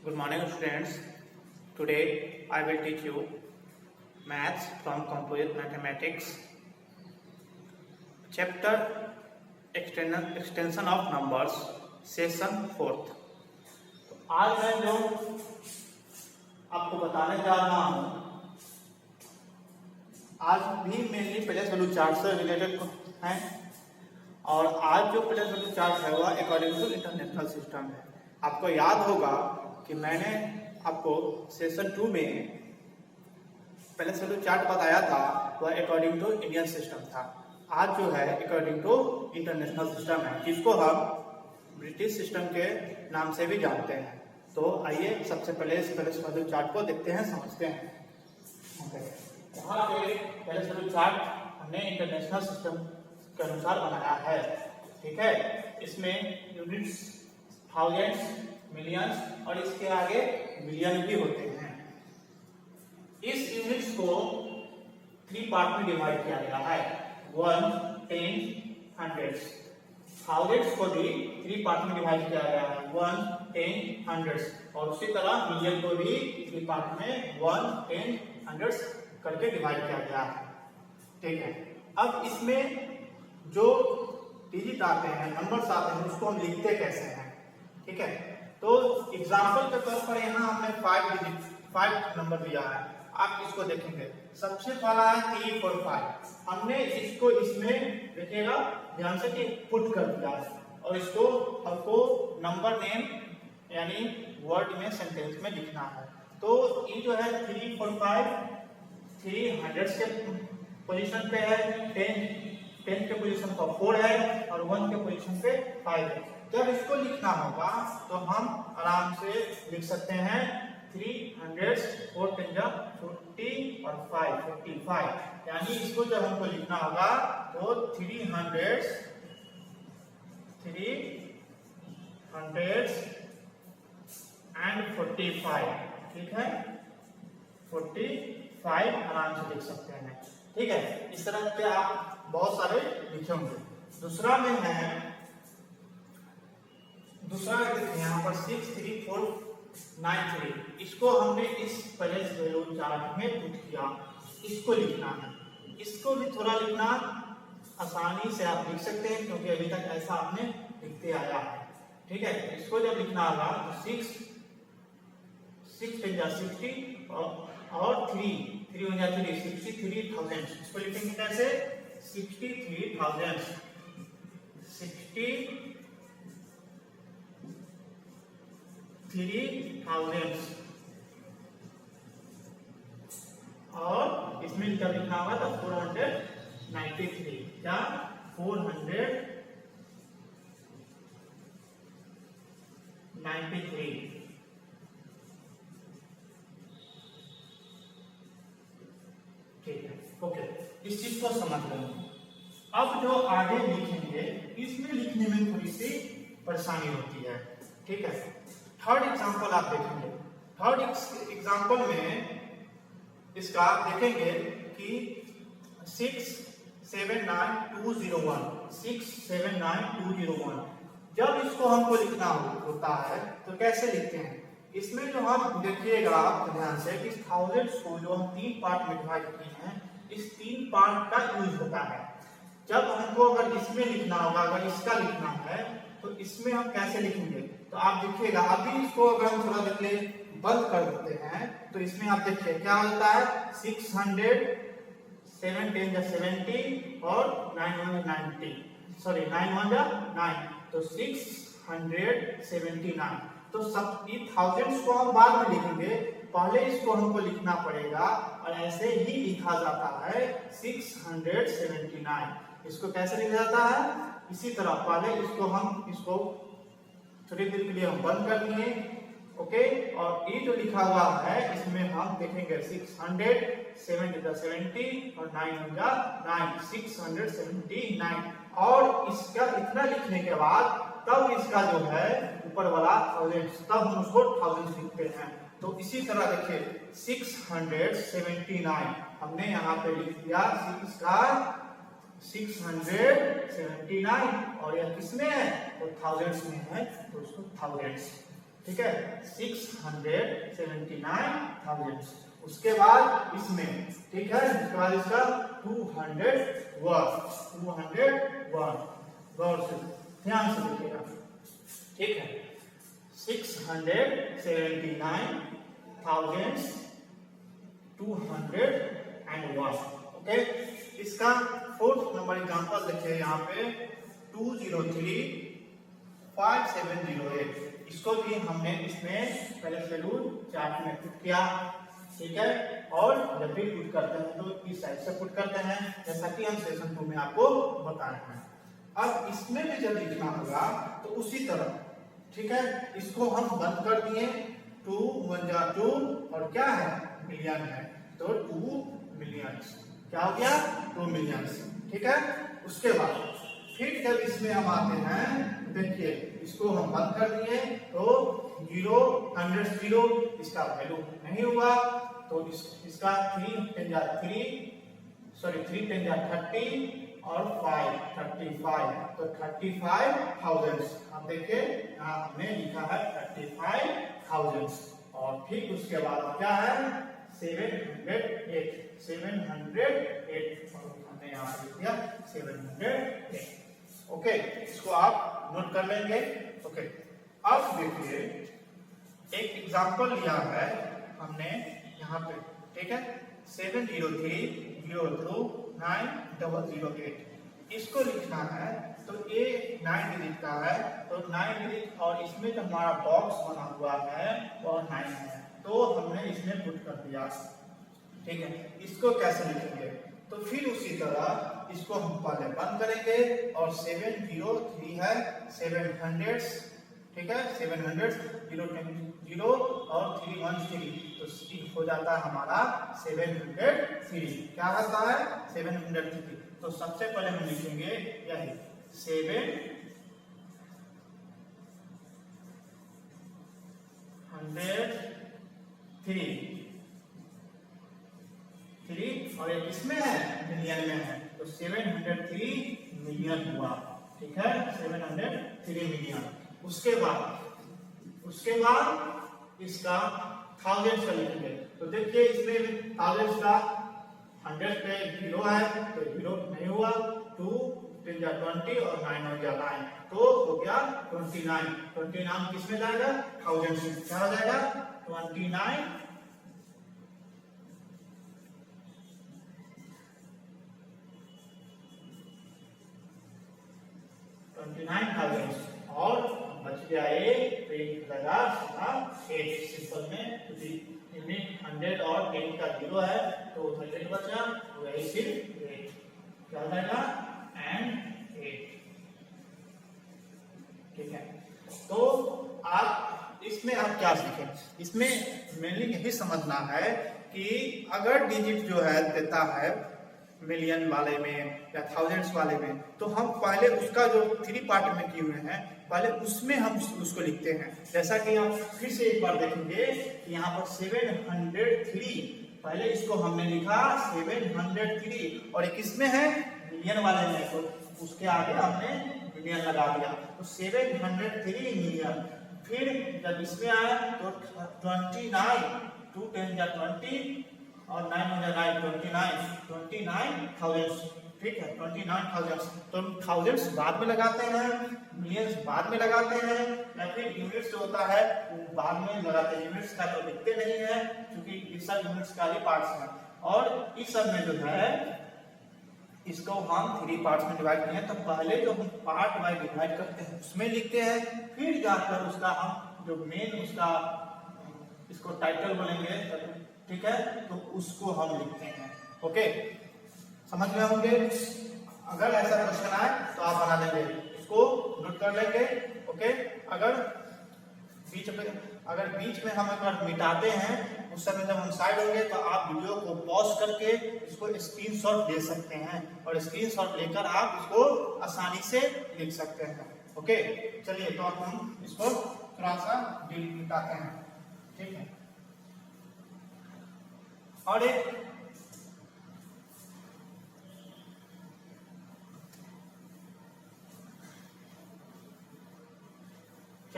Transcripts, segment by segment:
Good morning, students. Today I will teach you maths from composite mathematics, chapter extension of numbers, session 4th. आज मैं जो आपको बताने जा रहा हूँ, आज भी मेनली प्लेस वैल्यू चार्ट से रिलेटेड है और आज जो प्लेस वैल्यू चार्ट है वह अकॉर्डिंग टू इंटरनेशनल सिस्टम है। आपको याद होगा कि मैंने आपको सेशन 2 में प्लेस वैल्यू चार्ट बताया था, वह अकॉर्डिंग टू इंडियन सिस्टम था। आज जो है अकॉर्डिंग टू इंटरनेशनल सिस्टम है, जिसको हम ब्रिटिश सिस्टम के नाम से भी जानते हैं। तो आइए सबसे पहले इस प्लेस वैल्यू चार्ट को देखते हैं, समझते हैं। यहाँ पे प्लेस वैल्यू चार्ट हमने इंटरनेशनल सिस्टम के अनुसार बनाया है, ठीक है। इसमें यूनिट्स, थाउजेंड्स, मिलियंस और इसके आगे बिलियन भी होते हैं। इस यूनिट्स को 3 पार्ट में डिवाइड किया गया है, 1, 10, 100। थाउजेंड्स को भी 3 पार्ट में डिवाइड किया गया है, 1, 10, 100। और उसी तरह मिलियन को भी 3 पार्ट में 1, 10, 100 करके डिवाइड किया गया है, ठीक है। अब इसमें जो डिजिट आते हैं, नंबर्स आते हैं, उसको हम लिखते कैसे हैं, ठीक है। तो एग्जांपल के तौर पर यहाँ हमने 5 नंबर दिया है। आप इसको देखेंगे, सबसे पहला है 3, 4, 5। हमने इसको इसमें देखिएगा ध्यान से कि पुट कर दिया है और इसको आपको नंबर नेम यानी वर्ड में, सेंटेंस में लिखना है। तो ये जो है 3, 4, 5 300 के पोजीशन पे है, 10 के पोजीशन पर 4 है और 1 के पोजीशन पे 5 है। जब इसको लिखना होगा तो हम आराम से लिख सकते हैं 300 4 40 और 5 55। यानी इसको जब हमको लिखना होगा तो 300 and 45, ठीक है, 45 आराम से लिख सकते हैं, ठीक है। इस तरह के आप बहुत सारे लिखे होंगे। दूसरा में है, दूसरा यहाँ पर 6, 3, 4, 9, 3। इसको हमने इस प्लेस वैल्यू चार्ट में पुट किया। इसको लिखना है, इसको भी थोड़ा लिखना आसानी से आप लिख सकते हैं क्योंकि अभी तक ऐसा आपने लिखते आया है, ठीक है। इसको जब लिखना होगा तो 6 10 60 और 3 हो जाए 63,000। इसको लिखेंगे कैसे, 63,000 और इसमें जब लिखना होगा तो 493, क्या 493, ठीक है, ओके। इस चीज को समझ लेंगे। अब जो आगे लिखेंगे इसमें लिखने में थोड़ी सी परेशानी होती है, ठीक है। थर्ड एग्जांपल आप देखेंगे। थर्ड एग्जांपल में इसका देखेंगे कि 679201। जब इसको हमको लिखना होता है तो कैसे लिखते हैं, इसमें जो हम देखिएगा आप ध्यान से कि थाउजेंड्स को जो हम 3 पार्ट में डिवाइड किए हैं, इस 3 पार्ट का यूज होता है। जब हमको अगर इसमें लिखना होगा, अगर इसका लिखना है तो इसमें हम कैसे लिखेंगे, तो आप देखिएगा। अभी इसको अगर हम थोड़ा देख ले बंद कर देते हैं तो इसमें आप देखिए क्या होता है, 600 7 10 70 और 9 1 90, सॉरी 9 1 9, तो 679। तो सब ये थाउजेंड्स को हम बाद में लिखेंगे, पहले इसको हमको लिखना पड़ेगा और ऐसे ही लिखा जाता है 679। इसको कैसे लिखा जाता है, इसी तरह पहले इसको थोड़ी देर के लिए हम बंद कर दिए, ओके। और ये जो लिखा हुआ है इसमें हम देखेंगे 600 7 70 और 9 9 679। और इसका इतना लिखने के बाद तब इसका जो है ऊपर वाला थाउजेंड्स, तब हम उसको थाउजेंड्स लिखते हैं। तो इसी तरह देखिए 679 हमने यहाँ पे लिख दिया, इसका 679 और यह किसमें है, तो थाउजेंड्स में है, तो उसको थाउजेंड्स, ठीक है, 679,000। उसके बाद इसमें, ठीक है, उसके बाद इसका 201 गौर से ध्यान से देखिएगा, ठीक है, 679,201। ओके, इसका फोर्थ नंबर एग्जांपल देखिए यहाँ पे 2035708। इसको भी हमने इसमें पहले शेड्यूल चार्ट में पुट किया, ठीक है, और जब भी पुट करते हैं तो इस साइड से पुट करते हैं, जैसा कि हम सेशन 2 में आपको बता रहे हैं। अब इसमें भी जब लिखना होगा तो उसी तरह, ठीक है, इसको हम बंद कर दिए, 2 1 2 और क्या है, मिलियन है, तो 2 मिलियन, क्या हो गया, 2 मिलियन, ठीक है। उसके बाद फिर जब इसमें हम आते हैं, देखिए इसको हम बंद कर दिए तो 0 100 0, इसका वैल्यू नहीं हुआ, तो इसका 3 10 30 और 5 35, तो 35,000। अब देखिए यहाँ हमने लिखा है 35,000, और फिर उसके बाद क्या है, 708 हमने यहाँ पे लिख दिया 708। ओके, इसको आप नोट कर लेंगे। ओके, अब देखिए एक एग्जांपल लिया है हमने यहाँ पे, ठीक है, 703029008। इसको लिखना है तो ये 9 डिजिट का है, तो 9 डिजिट, और इसमें जो हमारा बॉक्स बना हुआ है वो 9 है, तो हमने इसमें पुट कर दिया, ठीक है। इसको कैसे लिखेंगे, तो फिर उसी तरह इसको हम पहले बंद करेंगे, और 703 है 700, ठीक है, 700 0 0 और 313, तो हो जाता है हमारा 703। क्या आता है, 703। तो सबसे पहले हम लिखेंगे यही 703, और एक इसमें है मिलियन में है, तो 703 मिलियन हुआ, ठीक है, 703 मिलियन। उसके बाद इसका थाउजेंड्स का लिखेंगे, तो देखिए इसमें थाउजेंड्स का 100 पे 0 है, तो 0 नहीं हुआ, 2 10 20 और 9 हो गया 9, तो हो गया 29। 29 किसमें जाएगा, थाउजेंड्स में, क्या हो जाएगा, 29,000, और बच गया एक, तो एक लगा 8 सिंपल में, क्योंकि इनमें 100 और 10 का 0 है, तो उधर 8 बचा, वही सिर्फ 8, क्या हो जाएगा, एंड 8, ठीक है। तो आप इसमें आप क्या सीखें, इसमें मेनली यही समझना है कि अगर डिजिट जो है देता है मिलियन वाले में या थाउजेंड्स वाले में, तो हम पहले उसका जो 3 पार्ट में किए हुए हैं, पहले उसमें हम उसको लिखते हैं। जैसा कि आप फिर से एक बार देखेंगे कि यहाँ पर 703, पहले इसको हमने लिखा 703, और एक इसमें है मिलियन वाले में, तो उसके आगे हमने मिलियन लगा दिया, तो 703 मिलियन। फिर जब इसमें आया तो 29, 2 10 20 और 9 हो जाएगा 29,000, ठीक है, 29,000। तो थाउजेंड्स बाद में लगाते हैं, मिलियंस बाद में लगाते हैं, या फिर यूनिट्स जो होता है वो बाद में लगाते हैं, यूनिट्स का तो लिखते नहीं है, क्योंकि ये सब यूनिट्स का ही पार्ट्स हैं। और इस सब में जो है इसको हम 3 पार्ट्स में डिवाइड किए हैं, तो पहले जो हम पार्ट वाइज डिवाइड करते हैं उसमें लिखते हैं, फिर जाकर उसका हम जो मेन उसका इसको टाइटल बोलेंगे, ठीक है, तो उसको हम लिखते हैं। ओके, समझ में होंगे। अगर ऐसा क्वेश्चन आए तो आप बना लेंगे, इसको नोट कर लेंगे। ओके, अगर बीच में हम अगर मिटाते हैं, उस समय जब हम साइड होंगे तो आप वीडियो को पॉज करके इसको स्क्रीनशॉट ले सकते हैं, और स्क्रीनशॉट लेकर आप इसको आसानी से लिख सकते हैं। ओके, चलिए तो अब हम इसको थोड़ा सा मिटाते हैं, ठीक है। और एक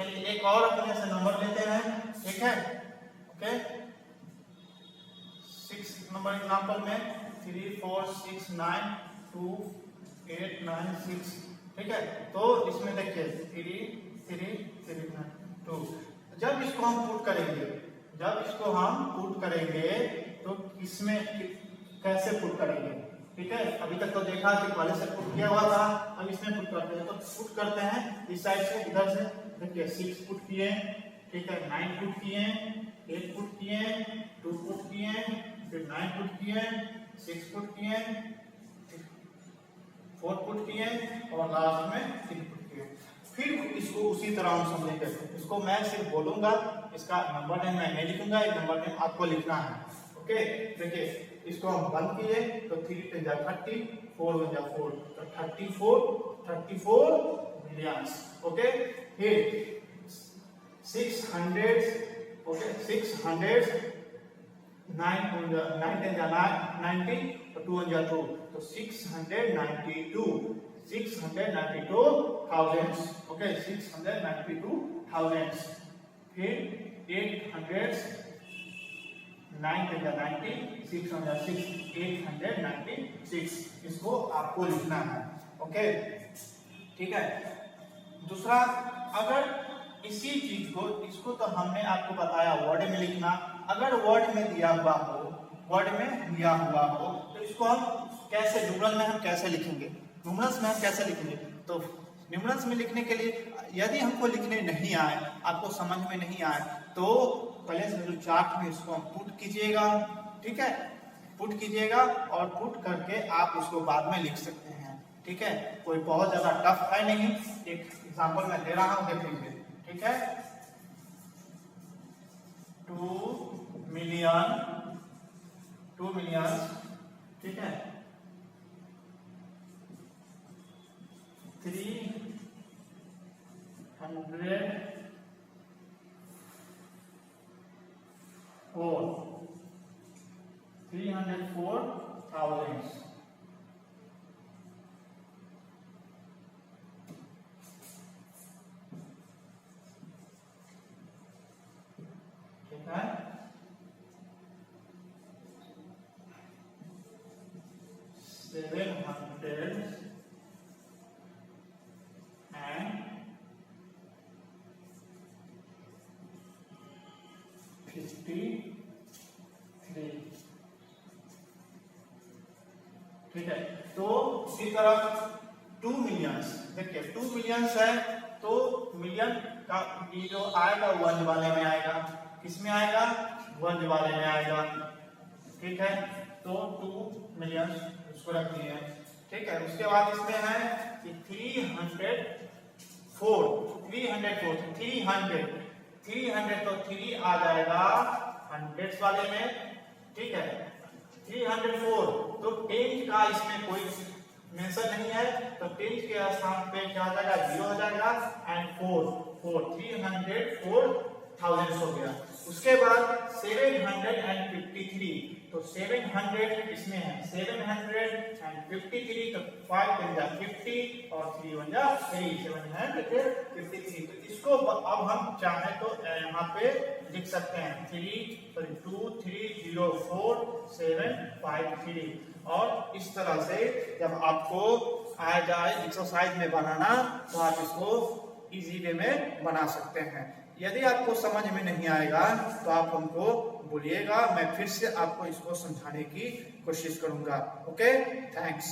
चलिए एक और अपने से नंबर लेते हैं, ठीक है। ओके 6 नंबर एग्जांपल में 3 4 6 9 2 8 9 6, ठीक है। तो इसमें देखिए 3 3 3 2, जब इसको हम पुट करेंगे, तो इसमें कैसे पुट करेंगे, ठीक है। अभी तक तो देखा कि पहले से पुट किया हुआ था, अब इसमें पुट करते हैं। तो पुट करते हैं इस साइड से, इधर से देखिए 6 पुट किए, ठीक है, 9 पुट किए, 8 पुट किए, 2 पुट किए, फिर 9 पुट किए, 6 पुट किए, 4 पुट किए और लास्ट में 3 पुट किए। फिर इसको उसी तरह हम समझेंगे। इसको मैं सिर्फ बोलूंगा, इसका नंबर नेम मैं नहीं लिखूंगा, एक नंबर नेम आपको लिखना है। ओके देखिए इसको हम 1 किए तो 3 10 जा 30, 4 1 जा 4, तो 34 मिलियंस। ओके फिर 600, ओके 600, 9 10 जा 90, तो 2 1 जा 2, तो 692 thousands, ओके 692 thousands। फिर 800, 9 10 जा 90, 6 1 जा 6, 896, इसको आपको लिखना है। ओके ठीक है। दूसरा, अगर इसी चीज को, इसको तो हमने आपको बताया वर्ड में लिखना, अगर वर्ड में दिया हुआ हो तो इसको हम कैसे, न्यूमरल में हम कैसे लिखेंगे, न्यूमरल्स में हम कैसे लिखेंगे। तो न्यूमरल्स में लिखने के लिए यदि हमको लिखने नहीं आए, आपको समझ में नहीं आए, तो प्लेस वैल्यू चार्ट में इसको हम पुट कीजिएगा, ठीक है, पुट कीजिएगा और पुट करके आप उसको बाद में लिख सकते हैं, ठीक है। कोई बहुत ज्यादा टफ है नहीं, एक एग्जांपल मैं दे रहा हूं, देखेंगे, ठीक है। 2 मिलियन, ठीक है, 304,000, ठीक है। 753, ठीक है। तो इसी तरह 2 मिलियंस, देखिए 2 मिलियंस है तो मिलियन का ये जो आएगा वन वाले में आएगा, किसमें आएगा, वन वाले में आएगा, ठीक है। तो 2 मिलियन इसको रख दिए, ठीक है। उसके बाद इसमें है कि 304, तो 3 आ जाएगा हंड्रेड्स वाले में, ठीक है। 304 तो 10 का इसमें कोई मेंशन नहीं है, तो 10 के स्थान पे क्या आ जाएगा, 0 आ जाएगा, एंड 4 304,000 हो गया। उसके बाद 753, तो 700 इसमें है, 753, तो 5 10 जा 50 और 3 1 जा 3, 753। तो इसको अब हम चाहे तो यहाँ पे लिख सकते हैं 2304753, और इस तरह से जब आपको आ जाए एक्सरसाइज में बनाना, तो आप इसको इजी वे में बना सकते हैं। यदि आपको समझ में नहीं आएगा तो आप हमको बोलिएगा, मैं फिर से आपको इसको समझाने की कोशिश करूंगा। Okay thanks.